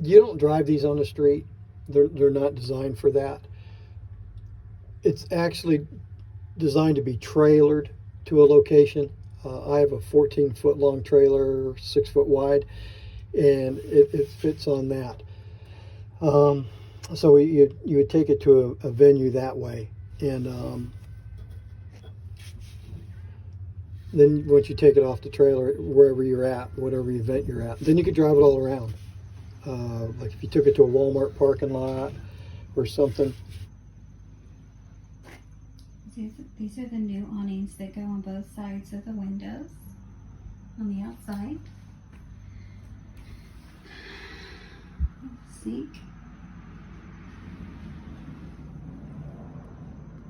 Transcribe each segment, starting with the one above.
You don't drive these on the street. They're not designed for that. It's actually designed to be trailered to a location. I have a 14-foot long trailer, 6 foot wide, and it fits on that. So you would take it to a venue that way, and then once you take it off the trailer, wherever you're at, whatever event you're at, then you could drive it all around. Like if you took it to a Walmart parking lot or something. These are the new awnings that go on both sides of the windows on the outside. Sink.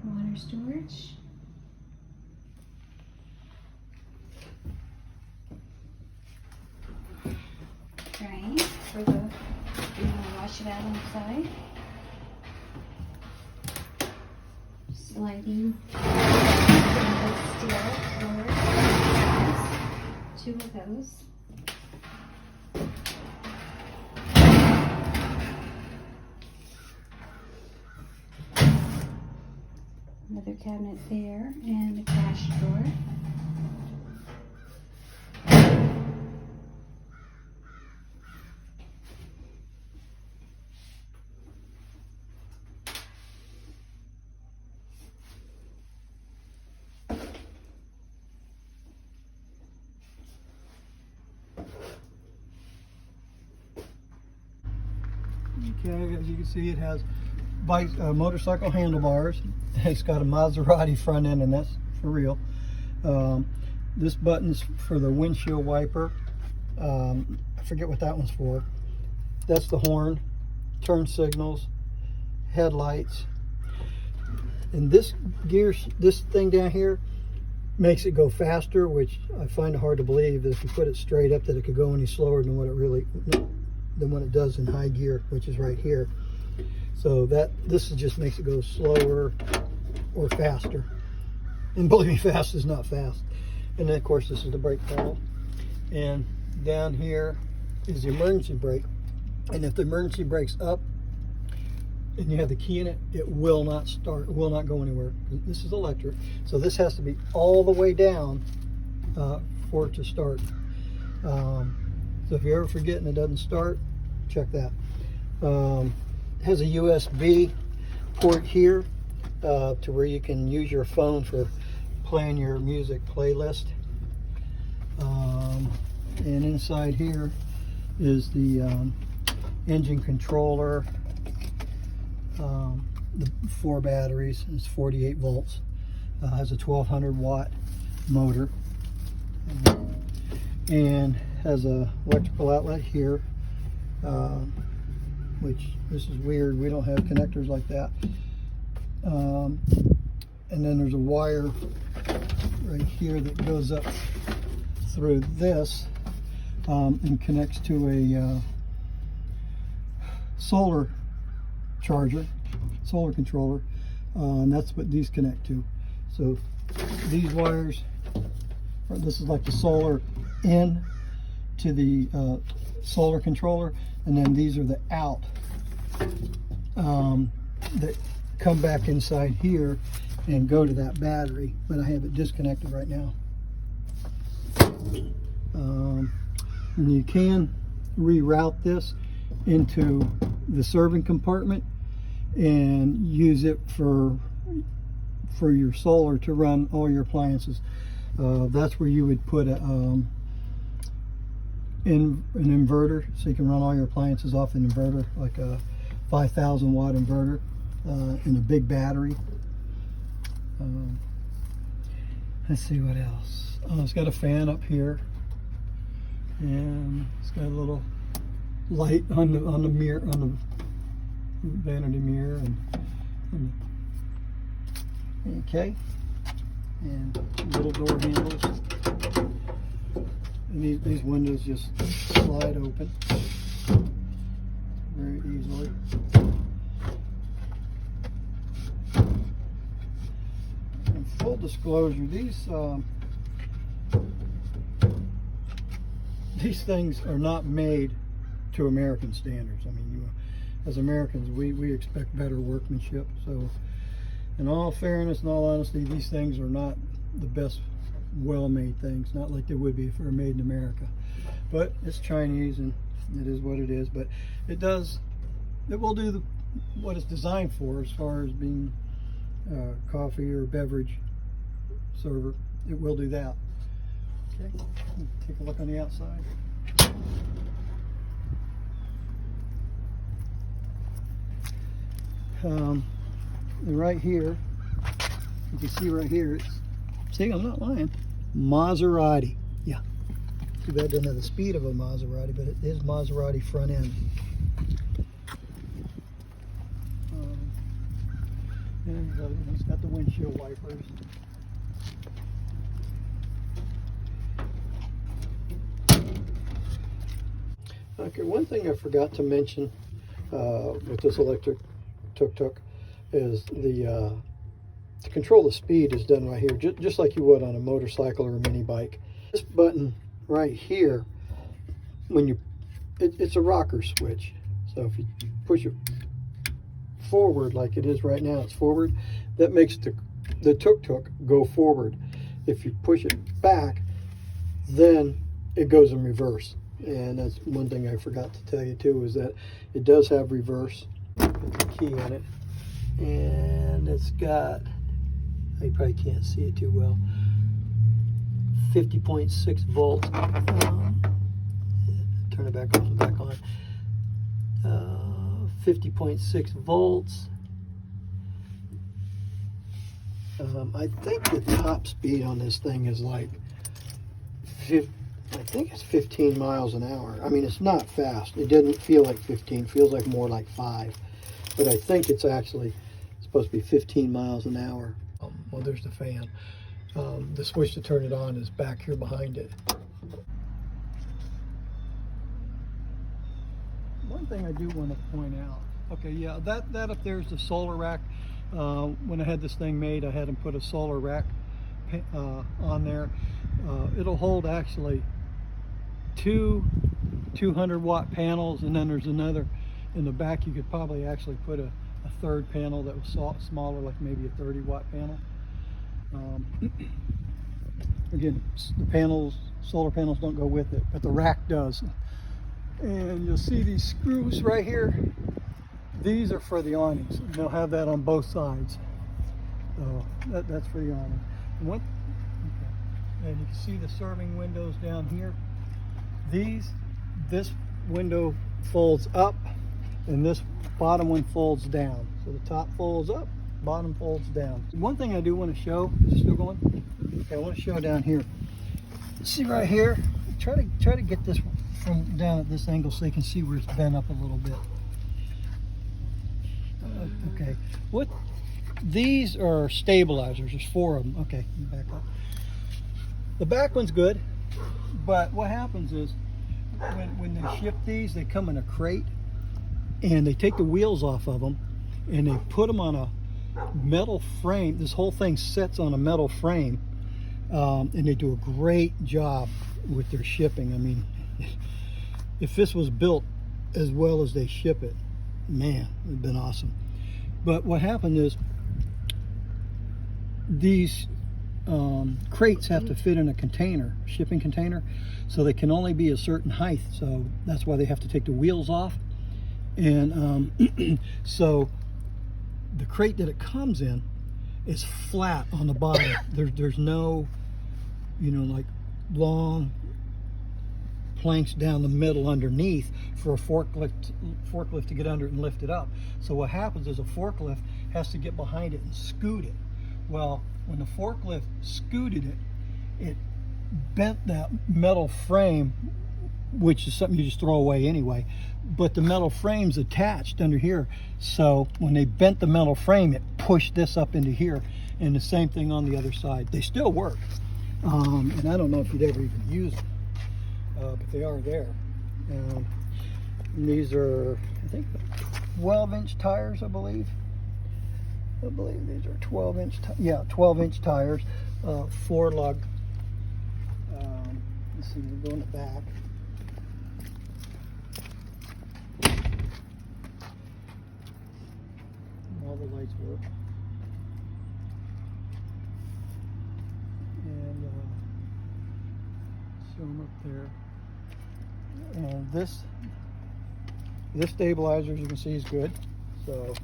Water storage. Drain for the, you want to wash it out on the side. Sliding steel doors. 2 of those. Another cabinet there and a cash drawer. Okay, as you can see, it has motorcycle handlebars. It's got a Maserati front end, and that's for real. This button's for the windshield wiper. I forget what that one's for. That's the horn, turn signals, headlights. And this thing down here makes it go faster, which I find it hard to believe that if you put it straight up that it could go any slower than what it does in high gear, which is right here. So this just makes it go slower or faster. And believe me, fast is not fast. And then of course this is the brake pedal. And down here is the emergency brake. And if the emergency brake's up and you have the key in it, it will not start, it will not go anywhere. This is electric. So this has to be all the way down for it to start. So if you ever forget and it doesn't start, check that. It has a USB port here to where you can use your phone for playing your music playlist. And inside here is the engine controller, the 4 batteries. It's 48 volts. Has a 1200 watt motor, and has a electrical outlet here, which this is weird, we don't have connectors like that. And then there's a wire right here that goes up through this and connects to a solar charger, solar controller, and that's what these connect to. So these wires, this is like the solar in to the solar controller, and then these are the out that come back inside here and go to that battery, but I have it disconnected right now. And you can reroute this into the serving compartment and use it for your solar to run all your appliances. That's where you would put an inverter, so you can run all your appliances off an inverter, like a 5,000 watt inverter, and a big battery. Let's see what else. Oh, it's got a fan up here, and it's got a little light on the mirror, on the vanity mirror, and okay, and little door handles. And these windows just slide open very easily. And full disclosure, these things are not made to American standards. I mean, as Americans, we expect better workmanship. So in all fairness and all honesty, these things are not the best well-made things, not like they would be if they were made in America. But it's Chinese, and it is what it is. But it will do what it's designed for, as far as being coffee or beverage server. It will do that. Okay, take a look on the outside. And right here, you can see right here, see, I'm not lying, Maserati. Yeah, too bad it doesn't have the speed of a Maserati, but it is Maserati front end. And it's got the windshield wipers. Okay, one thing I forgot to mention with this electric TukTuk is to control the speed is done right here, just like you would on a motorcycle or a mini bike. This button right here, when it's a rocker switch. So if you push it forward like it is right now, it's forward. That makes the TukTuk go forward. If you push it back, then it goes in reverse. And that's one thing I forgot to tell you too, is that it does have reverse. Put the key in it, and it's got, you probably can't see it too well, 50.6 volts. Turn it back off and back on. 50.6 volts. I think the top speed on this thing is like I think it's 15 miles an hour. I mean, it's not fast. It doesn't feel like 15. It feels like more like 5. But I think it's actually supposed to be 15 miles an hour. Well, there's the fan. The switch to turn it on is back here behind it. One thing I do want to point out. Okay, yeah, that up there is the solar rack. When I had this thing made, I had them put a solar rack on there. It'll hold actually 2 200-watt panels, and then there's another in the back. You could probably actually put a third panel that was smaller, like maybe a 30-watt panel. Again, the solar panels don't go with it, but the rack does. And you'll see these screws right here. These are for the awnings. They'll have that on both sides. So that's for the awning. And you can see the serving windows down here. This window folds up, and this bottom one folds down. So the top folds up, bottom folds down. One thing I do want to show, is it still going? Okay, I want to show down here. See right here, try to get this from down at this angle so you can see where it's bent up a little bit. Okay, these are stabilizers. There's 4 of them. Okay, back up. The back one's good, but what happens is when they ship these, they come in a crate, and they take the wheels off of them, and they put them on a metal frame. This whole thing sits on a metal frame, and they do a great job with their shipping. I mean, if this was built as well as they ship it, man, it'd been awesome. But what happened is these crates have to fit in a container, shipping container, so they can only be a certain height. So that's why they have to take the wheels off. And so the crate that it comes in is flat on the bottom. There's no, like long planks down the middle underneath for a forklift to get under it and lift it up. So what happens is a forklift has to get behind it and scoot it. Well, when the forklift scooted it, it bent that metal frame, which is something you just throw away anyway, but the metal frame's attached under here. So when they bent the metal frame, it pushed this up into here, and the same thing on the other side. They still work, and I don't know if you'd ever even use them, but they are there. And these are, I think, 12-inch tires, I believe. I believe these are 12-inch, 12-inch tires, 4 lug. Let's see, we'll go in the back. show them up there. And this stabilizer, as you can see, is good. So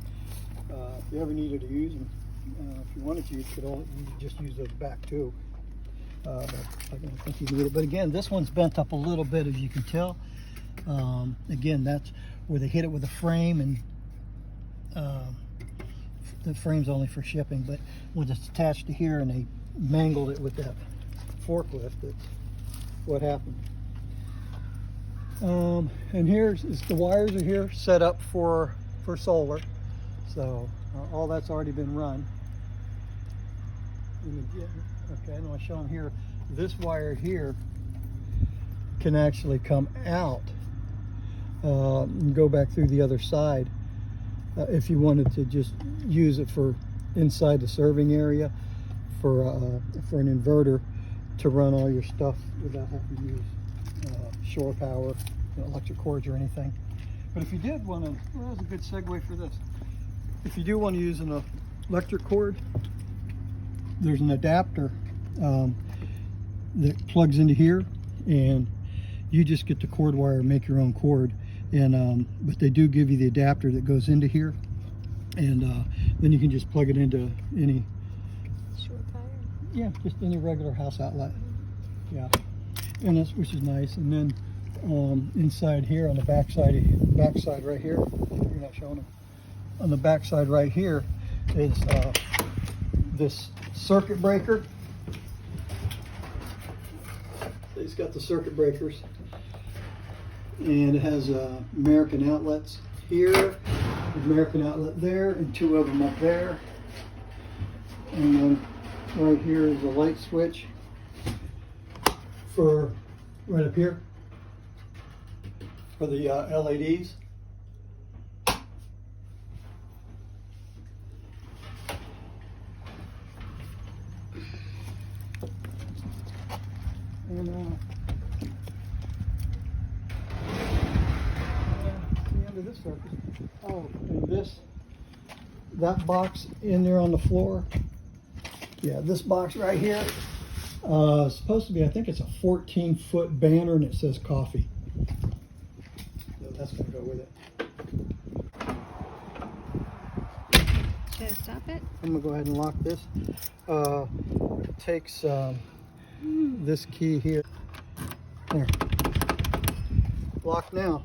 if you ever needed to use them, if you wanted to, you could just use those back too. But I don't think you need it. But again, this one's bent up a little bit, as you can tell. Again, that's where they hit it with a frame, and the frame's only for shipping. But when it's attached to here and they mangled it with that forklift, that's what happened. And here's the wires are here set up for solar, so all that's already been run. And again, okay, I want to show them here. This wire here can actually come out and go back through the other side if you wanted to just use it for inside the serving area for an inverter to run all your stuff without having to use shore power, electric cords or anything. But if you did want to, well, that's a good segue for this. If you do want to use an electric cord, there's an adapter that plugs into here, and you just get the cord wire and make your own cord. And but they do give you the adapter that goes into here, and then you can just plug it into any shore power. Yeah, just any regular house outlet. Yeah, and that's, which is nice. And then inside here on the backside right here, you're not showing them. On the backside right here is this circuit breaker. It's got the circuit breakers, and it has American outlets here, American outlet there, and two of them up there. And then right here is a light switch for right up here for the LEDs. And the end of this circuit. Oh, and that box in there on the floor. Yeah, this box right here is supposed to be, I think it's a 14-foot banner, and it says coffee. So that's going to go with it. Should I stop it? I'm going to go ahead and lock this. It takes this key here. There. Locked now.